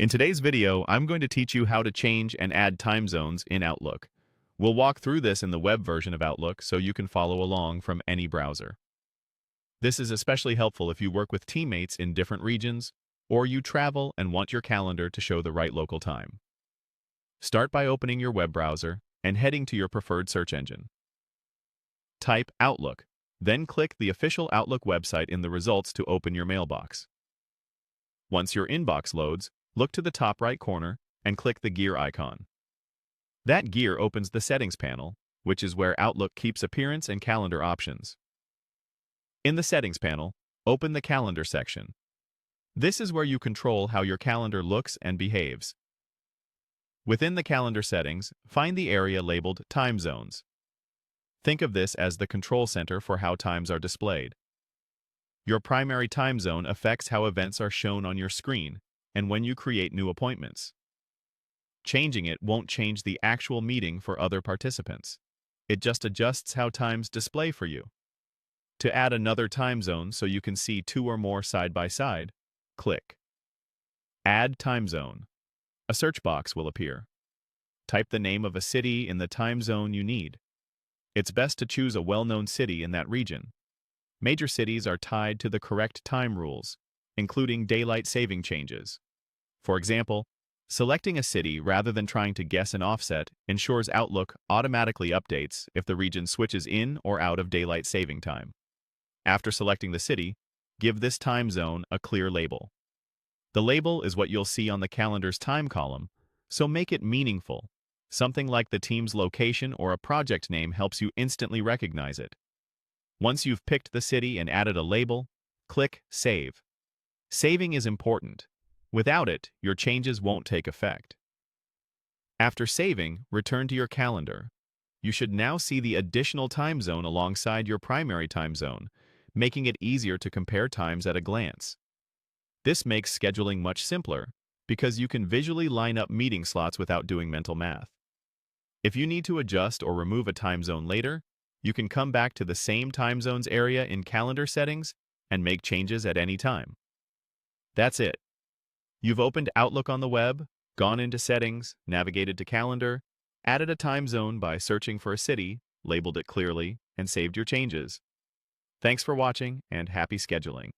In today's video, I'm going to teach you how to change and add time zones in Outlook. We'll walk through this in the web version of Outlook so you can follow along from any browser. This is especially helpful if you work with teammates in different regions or you travel and want your calendar to show the right local time. Start by opening your web browser and heading to your preferred search engine. Type Outlook, then click the official Outlook website in the results to open your mailbox. Once your inbox loads, look to the top right corner and click the gear icon. That gear opens the Settings panel, which is where Outlook keeps appearance and calendar options. In the Settings panel, open the Calendar section. This is where you control how your calendar looks and behaves. Within the calendar settings, find the area labeled Time Zones. Think of this as the control center for how times are displayed. Your primary time zone affects how events are shown on your screen and when you create new appointments. Changing it won't change the actual meeting for other participants. It just adjusts how times display for you. To add another time zone so you can see two or more side by side, click Add Time Zone. A search box will appear. Type the name of a city in the time zone you need. It's best to choose a well-known city in that region. Major cities are tied to the correct time rules, including daylight saving changes. For example, selecting a city rather than trying to guess an offset ensures Outlook automatically updates if the region switches in or out of daylight saving time. After selecting the city, give this time zone a clear label. The label is what you'll see on the calendar's time column, so make it meaningful. Something like the team's location or a project name helps you instantly recognize it. Once you've picked the city and added a label, click Save. Saving is important. Without it, your changes won't take effect. After saving, return to your calendar. You should now see the additional time zone alongside your primary time zone, making it easier to compare times at a glance. This makes scheduling much simpler because you can visually line up meeting slots without doing mental math. If you need to adjust or remove a time zone later, you can come back to the same time zones area in calendar settings and make changes at any time. That's it. You've opened Outlook on the web, gone into Settings, navigated to Calendar, added a time zone by searching for a city, labeled it clearly, and saved your changes. Thanks for watching and happy scheduling.